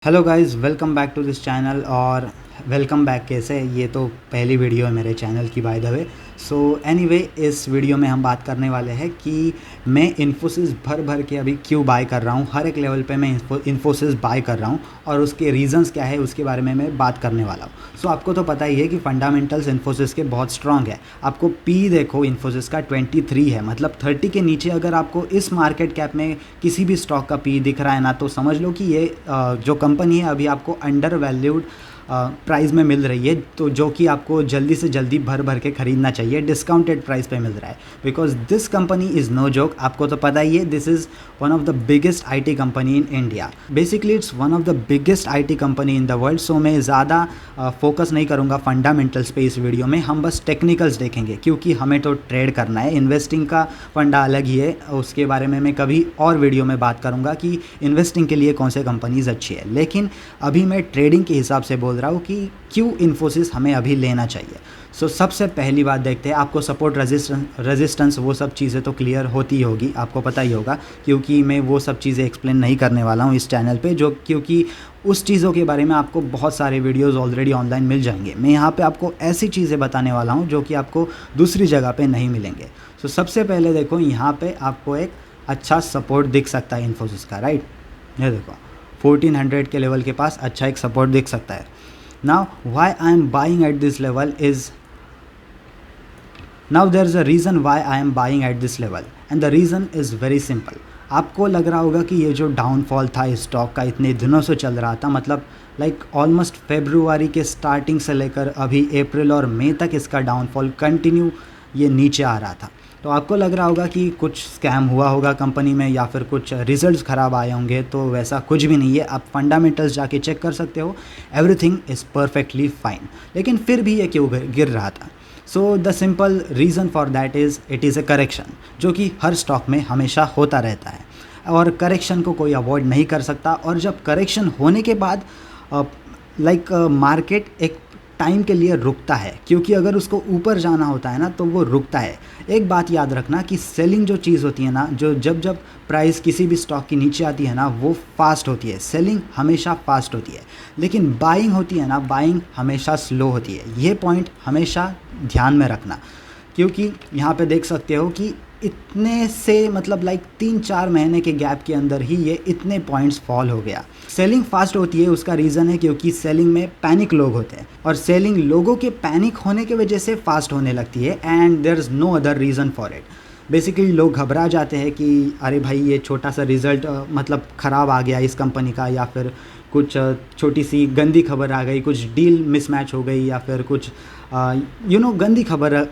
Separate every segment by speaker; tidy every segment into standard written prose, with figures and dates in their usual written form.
Speaker 1: Hello guys, welcome back to this channel. और welcome back कैसे, ये तो पहली वीडियो है मेरे चैनल की by the way. So anyway, इस वीडियो में हम बात करने वाले हैं कि मैं इन्फोसिस भर भर के अभी क्यों बाय कर रहा हूँ। हर एक लेवल पे मैं इन्फोसिस बाय कर रहा हूँ और उसके रीजंस क्या है उसके बारे में मैं बात करने वाला हूँ। सो आपको तो पता ही है कि फंडामेंटल्स इन्फोसिस के बहुत स्ट्रांग है। आपको पी देखो, इन्फोसिस का 23 है, मतलब 30 के नीचे अगर आपको इस मार्केट कैप में किसी भी स्टॉक का पी दिख रहा है ना, तो समझ लो कि ये जो कंपनी है अभी आपको अंडर वैल्यूड प्राइस में मिल रही है, तो जो कि आपको जल्दी से जल्दी भर भर के ख़रीदना चाहिए। डिस्काउंटेड प्राइस पे मिल रहा है because this company is no joke. आपको तो पता ही है, this is one of the biggest IT company in India. Basically it's one of the biggest IT company in the world. So मैं ज़्यादा फोकस नहीं करूँगा फंडामेंटल्स पे इस वीडियो में। हम बस टेक्निकल्स देखेंगे क्योंकि हमें तो ट्रेड करना है। इन्वेस्टिंग का फंडा अलग ही है, उसके बारे में मैं कभी और वीडियो में बात करूँगा कि इन्वेस्टिंग के लिए कौन से कंपनीज़ अच्छी है। लेकिन अभी मैं ट्रेडिंग के हिसाब से बोल रहा हूँ कि क्यों इन्फोसिस हमें अभी लेना चाहिए। सो सबसे पहली बात देखते हैं, आपको सपोर्ट रेजिस्टेंस वो सब चीज़ें तो क्लियर होती ही होगी, आपको पता ही होगा, क्योंकि मैं वो सब चीज़ें एक्सप्लेन नहीं करने वाला हूँ इस चैनल पे, जो क्योंकि उस चीज़ों के बारे में आपको बहुत सारे वीडियोस ऑलरेडी ऑनलाइन मिल जाएंगे। मैं यहाँ पे आपको ऐसी चीज़ें बताने वाला हूँ जो कि आपको दूसरी जगह पे नहीं मिलेंगे। सो सबसे पहले देखो, यहाँ पे आपको एक अच्छा सपोर्ट दिख सकता है इन्फोसिस का, राइट। ये देखो 1400 के लेवल के पास अच्छा एक सपोर्ट दिख सकता है। Now why I am buying at this level is, now there is a reason why I am buying at this level and the reason is very simple. आपको लग रहा होगा कि ये जो डाउनफॉल था इस स्टॉक का इतने दिनों से चल रहा था, मतलब लाइक ऑलमोस्ट फेब्रुआरी के स्टार्टिंग से लेकर अभी अप्रैल और मई तक इसका डाउनफॉल कंटिन्यू ये नीचे आ रहा था। तो आपको लग रहा होगा कि कुछ स्कैम हुआ होगा कंपनी में या फिर कुछ रिजल्ट्स ख़राब आए होंगे, तो वैसा कुछ भी नहीं है। आप फंडामेंटल्स जाके चेक कर सकते हो, एवरीथिंग इज़ परफेक्टली फाइन। लेकिन फिर भी ये क्यों गिर रहा था? So the simple reason for that is it is a correction, जो कि हर स्टॉक में हमेशा होता रहता है और करेक्शन को कोई अवॉइड नहीं कर सकता। और जब करेक्शन होने के बाद लाइक मार्केट एक टाइम के लिए रुकता है, क्योंकि अगर उसको ऊपर जाना होता है ना तो वो रुकता है। एक बात याद रखना कि सेलिंग जो चीज़ होती है ना, जो जब जब प्राइस किसी भी स्टॉक की नीचे आती है ना, वो फास्ट होती है। सेलिंग हमेशा फास्ट होती है, लेकिन बाइंग होती है ना, बाइंग हमेशा स्लो होती है। ये पॉइंट हमेशा ध्यान में रखना, क्योंकि यहाँ पे देख सकते हो कि इतने से मतलब लाइक 3-4 महीने के गैप के अंदर ही ये इतने पॉइंट्स फॉल हो गया। सेलिंग फास्ट होती है, उसका रीज़न है क्योंकि सेलिंग में पैनिक लोग होते हैं और सेलिंग लोगों के पैनिक होने की वजह से फास्ट होने लगती है and there is no other reason for it. Basically लोग घबरा जाते हैं कि अरे भाई, ये छोटा सा रिज़ल्ट मतलब ख़राब आ गया इस कंपनी का, या फिर कुछ छोटी सी गंदी खबर आ गई, कुछ डील मिसमैच हो गई, या फिर कुछ गंदी खबर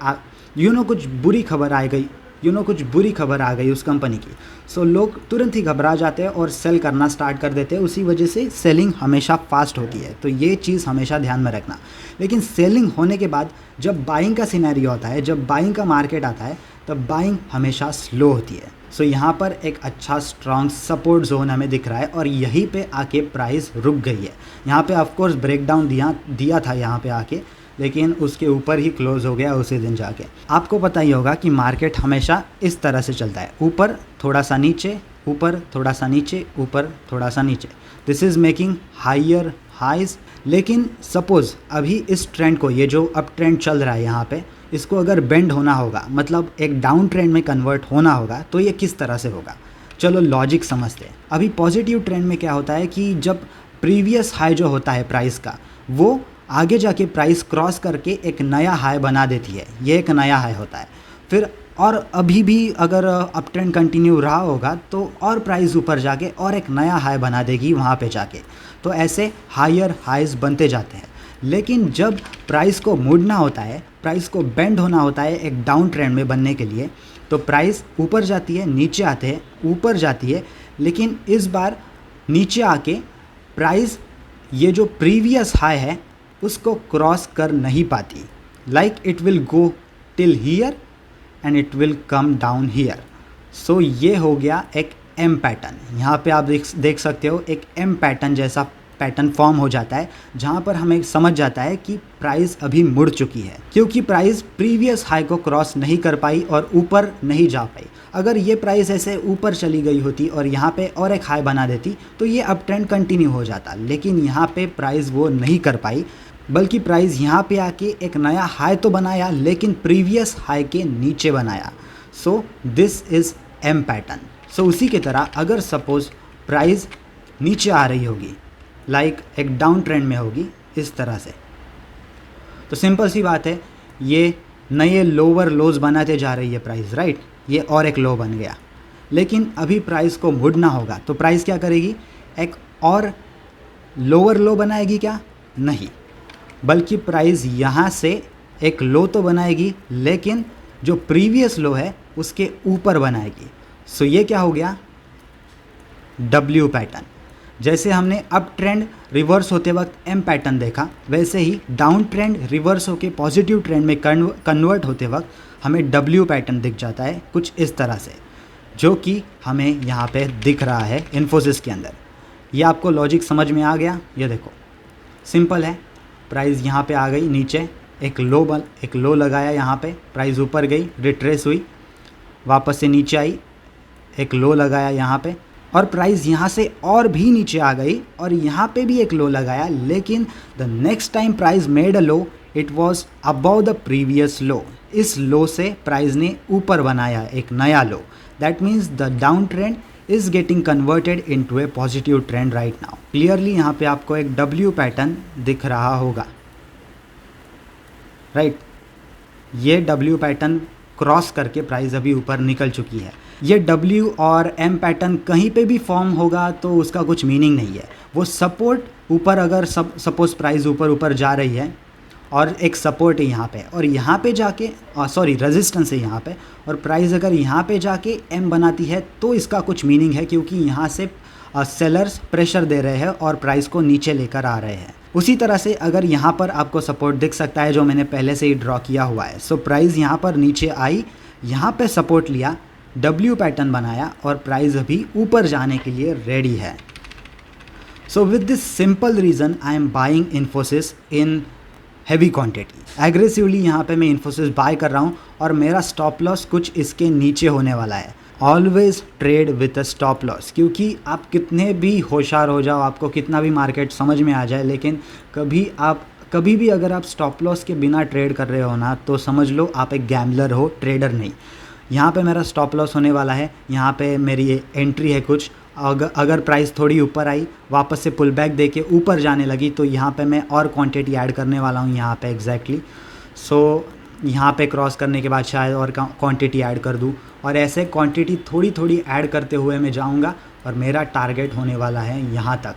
Speaker 1: कुछ बुरी खबर आ गई, कुछ बुरी खबर आ गई उस कंपनी की। सो लोग तुरंत ही घबरा जाते हैं और सेल करना स्टार्ट कर देते हैं। उसी वजह से सेलिंग हमेशा फास्ट होती है, तो ये चीज़ हमेशा ध्यान में रखना। लेकिन सेलिंग होने के बाद जब बाइंग का सिनेरियो होता है, जब बाइंग का मार्केट आता है, तब बाइंग हमेशा स्लो होती है। सो यहाँ पर एक अच्छा स्ट्रॉन्ग सपोर्ट जोन हमें दिख रहा है और यहीं पे आके प्राइस रुक गई है। यहाँ पे ऑफकोर्स ब्रेकडाउन दिया था यहाँ पे आके, लेकिन उसके ऊपर ही क्लोज हो गया उसी दिन जाके। आपको पता ही होगा कि मार्केट हमेशा इस तरह से चलता है, ऊपर थोड़ा सा नीचे, ऊपर थोड़ा सा नीचे, ऊपर थोड़ा सा नीचे। This is making higher highs. लेकिन सपोज़ अभी इस ट्रेंड को, ये जो अप ट्रेंड चल रहा है यहाँ पे, इसको अगर बेंड होना होगा, मतलब एक डाउन ट्रेंड में कन्वर्ट होना होगा, तो ये किस तरह से होगा? चलो लॉजिक समझते हैं। अभी पॉजिटिव ट्रेंड में क्या होता है कि जब प्रीवियस हाई जो होता है प्राइस का, वो आगे जाके प्राइस क्रॉस करके एक नया हाई बना देती है। ये एक नया हाई होता है। फिर और अभी भी अगर अप ट्रेंड कंटिन्यू रहा होगा तो और प्राइस ऊपर जाके और एक नया हाई बना देगी वहाँ पे जाके। तो ऐसे हायर हाइज बनते जाते हैं। लेकिन जब प्राइस को मुड़ना होता है, प्राइस को बेंड होना होता है एक डाउन ट्रेंड में बनने के लिए, तो प्राइस ऊपर जाती है, नीचे आते हैं, ऊपर जाती है, लेकिन इस बार नीचे आके प्राइस ये जो प्रीवियस हाई है उसको क्रॉस कर नहीं पाती। Like it will go till here and it will come down here. So ये हो गया एक एम पैटर्न। यहाँ पे आप देख सकते हो एक एम पैटर्न जैसा पैटर्न फॉर्म हो जाता है जहाँ पर हमें समझ जाता है कि प्राइस अभी मुड़ चुकी है, क्योंकि प्राइस प्रीवियस हाई को क्रॉस नहीं कर पाई और ऊपर नहीं जा पाई। अगर ये प्राइस ऐसे ऊपर चली गई होती और यहाँ पे और एक हाई बना देती तो ये अप ट्रेंड कंटिन्यू हो जाता, लेकिन यहाँ पे प्राइस वो नहीं कर पाई, बल्कि प्राइस यहाँ पे आके एक नया हाई तो बनाया लेकिन प्रीवियस हाई के नीचे बनाया। So this is M pattern. So उसी की तरह अगर सपोज प्राइस नीचे आ रही होगी, लाइक एक डाउन ट्रेंड में होगी इस तरह से, तो सिंपल सी बात है, ये नए लोअर लोज बनाते जा रही है प्राइस, राइट। ये और एक लो बन गया, लेकिन अभी प्राइस को मुड़ना होगा तो प्राइस क्या करेगी, एक और लोअर लो बनाएगी क्या, नहीं, बल्कि प्राइस यहाँ से एक लो तो बनाएगी लेकिन जो प्रीवियस लो है उसके ऊपर बनाएगी। सो ये क्या हो गया, डब्ल्यू पैटर्न। जैसे हमने अप ट्रेंड रिवर्स होते वक्त एम पैटर्न देखा, वैसे ही डाउन ट्रेंड रिवर्स होके पॉजिटिव ट्रेंड में कन्वर्ट होते वक्त हमें डब्ल्यू पैटर्न दिख जाता है कुछ इस तरह से, जो कि हमें यहाँ पे दिख रहा है इन्फोसिस के अंदर। ये आपको लॉजिक समझ में आ गया। ये देखो सिंपल है, प्राइस यहाँ पे आ गई नीचे, एक लो लगाया, यहाँ पे प्राइस ऊपर गई, रिट्रेस हुई, वापस से नीचे आई, एक लो लगाया यहाँ पे, और प्राइस यहाँ से और भी नीचे आ गई और यहाँ पे भी एक लो लगाया, लेकिन the next time price made a low, it was above the previous low. इस लो से प्राइस ने ऊपर बनाया एक नया low. That means the down trend is getting converted into a positive trend right now. Clearly यहाँ पे आपको एक डब्ल्यू पैटर्न दिख रहा होगा, राइट। ये डब्ल्यू पैटर्न क्रॉस करके प्राइस अभी ऊपर निकल चुकी है। ये डब्ल्यू और एम पैटर्न कहीं पे भी फॉर्म होगा तो उसका कुछ मीनिंग नहीं है। वो सपोर्ट ऊपर, अगर सपोज प्राइस ऊपर जा रही है और एक सपोर्ट है यहाँ पे, और यहाँ पे जाके रेजिस्टेंस है यहाँ पे, और प्राइस अगर यहाँ पे जाके एम बनाती है तो इसका कुछ मीनिंग है, क्योंकि यहाँ से सेलर्स प्रेशर दे रहे हैं और प्राइस को नीचे लेकर आ रहे हैं। उसी तरह से अगर यहाँ पर आपको सपोर्ट दिख सकता है जो मैंने पहले से ही ड्रॉ किया हुआ है। सो प्राइस यहाँ पर नीचे आई, यहाँ पे सपोर्ट लिया, डब्ल्यू पैटर्न बनाया और प्राइस अभी ऊपर जाने के लिए रेडी है। So with this simple reason I am buying Infosys in heavy quantity. Aggressively यहाँ पे मैं इन्फोसिस बाय कर रहा हूँ और मेरा स्टॉप लॉस कुछ इसके नीचे होने वाला है। Always trade with a stop loss, क्योंकि आप कितने भी होशियार हो जाओ, आपको कितना भी मार्केट समझ में आ जाए, लेकिन कभी भी अगर आप स्टॉप लॉस के बिना ट्रेड कर रहे हो ना, तो समझ लो आप एक गैम्बलर हो, ट्रेडर नहीं। यहाँ पे मेरा स्टॉप लॉस होने वाला है, यहाँ पे मेरी एंट्री है कुछ, अगर प्राइस थोड़ी ऊपर आई, वापस से पुल बैक देके ऊपर जाने लगी, तो यहाँ पे मैं और क्वांटिटी ऐड करने वाला हूँ यहाँ पे एग्जैक्टली। सो यहाँ पे क्रॉस करने के बाद शायद और क्वांटिटी ऐड कर दूँ, और ऐसे क्वांटिटी थोड़ी थोड़ी ऐड करते हुए मैं जाऊँगा और मेरा टारगेट होने वाला है यहाँ तक,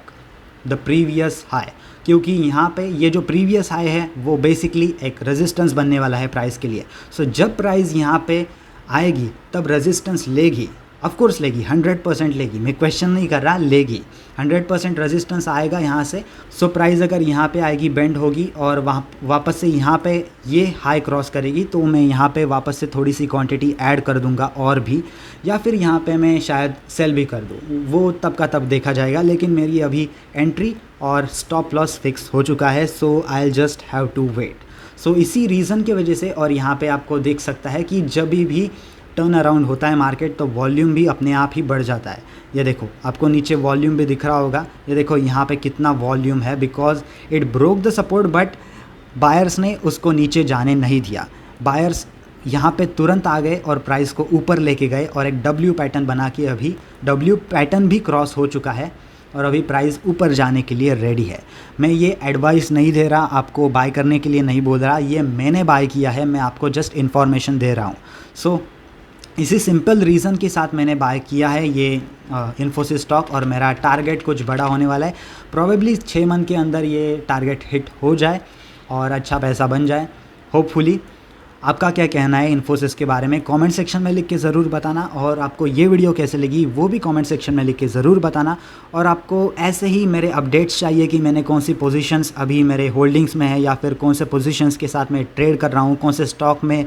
Speaker 1: द प्रीवियस हाई। क्योंकि यहाँ पे ये जो प्रीवियस हाई है वो बेसिकली एक रेजिस्टेंस बनने वाला है प्राइस के लिए। सो जब प्राइस यहाँ पे आएगी तब रेजिस्टेंस लेगी, ऑफ कोर्स लेगी, 100% लेगी, मैं क्वेश्चन नहीं कर रहा, लेगी 100% रेजिस्टेंस आएगा यहाँ से। सो प्राइस अगर यहाँ पे आएगी, बेंड होगी और वहाँ वापस से यहाँ पे ये हाई क्रॉस करेगी, तो मैं यहाँ पे वापस से थोड़ी सी क्वांटिटी ऐड कर दूँगा और भी, या फिर यहाँ पे मैं शायद सेल भी कर दूँ, वो तब का तब देखा जाएगा। लेकिन मेरी अभी एंट्री और स्टॉप लॉस फिक्स हो चुका है, so I will just have to wait. So इसी रीज़न की वजह से, और यहाँ पे आपको देख सकता है कि जब भी टर्न अराउंड होता है मार्केट तो वॉल्यूम भी अपने आप ही बढ़ जाता है। ये देखो आपको नीचे वॉल्यूम भी दिख रहा होगा, ये देखो यहाँ पे कितना वॉल्यूम है, because it broke the support, but buyers ने उसको नीचे जाने नहीं दिया। बायर्स यहाँ पे तुरंत आ गए और प्राइस को ऊपर लेके गए और एक डब्ल्यू पैटर्न बना के अभी डब्ल्यू पैटर्न भी क्रॉस हो चुका है और अभी प्राइस ऊपर जाने के लिए रेडी है। मैं ये एडवाइस नहीं दे रहा, आपको बाय करने के लिए नहीं बोल रहा, ये मैंने बाय किया है, मैं आपको जस्ट इन्फॉर्मेशन दे रहा हूँ। सो इसी सिंपल रीज़न के साथ मैंने बाय किया है ये इन्फोसिस स्टॉक, और मेरा टारगेट कुछ बड़ा होने वाला है। प्रोबेबली 6 मंथ के अंदर ये टारगेट हिट हो जाए और अच्छा पैसा बन जाए होपफुली। आपका क्या कहना है इन्फोसिस के बारे में, कमेंट सेक्शन में लिख के ज़रूर बताना, और आपको ये वीडियो कैसे लगी वो भी कमेंट सेक्शन में लिख के ज़रूर बताना। और आपको ऐसे ही मेरे अपडेट्स चाहिए कि मैंने कौन सी पोजीशंस अभी मेरे होल्डिंग्स में है, या फिर कौन से पोजीशंस के साथ मैं ट्रेड कर रहा हूँ, कौन से स्टॉक में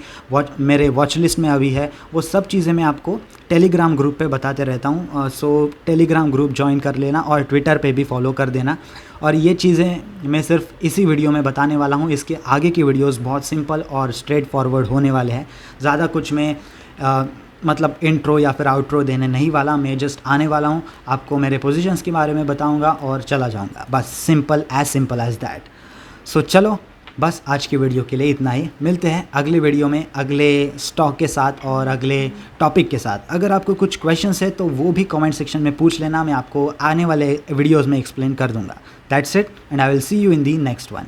Speaker 1: मेरे वॉच लिस्ट में अभी है, वो सब चीज़ें मैं आपको टेलीग्राम ग्रुप पे बताते रहता हूँ। सो टेलीग्राम ग्रुप ज्वाइन कर लेना और ट्विटर पे भी फॉलो कर देना। और ये चीज़ें मैं सिर्फ इसी वीडियो में बताने वाला हूँ। इसके आगे की वीडियोस बहुत सिंपल और स्ट्रेट फॉरवर्ड होने वाले हैं। ज़्यादा कुछ मैं मतलब इंट्रो या फिर आउट्रो देने नहीं वाला। मैं जस्ट आने वाला हूँ, आपको मेरे पोजीशंस के बारे में बताऊँगा और चला जाऊँगा, बस सिंपल एज दैट। सो चलो, बस आज की वीडियो के लिए इतना ही। मिलते हैं अगले वीडियो में अगले स्टॉक के साथ और अगले टॉपिक के साथ। अगर आपको कुछ क्वेश्चंस है तो वो भी कमेंट सेक्शन में पूछ लेना, मैं आपको आने वाले वीडियोस में एक्सप्लेन कर दूंगा। That's it and I will see you in the next one.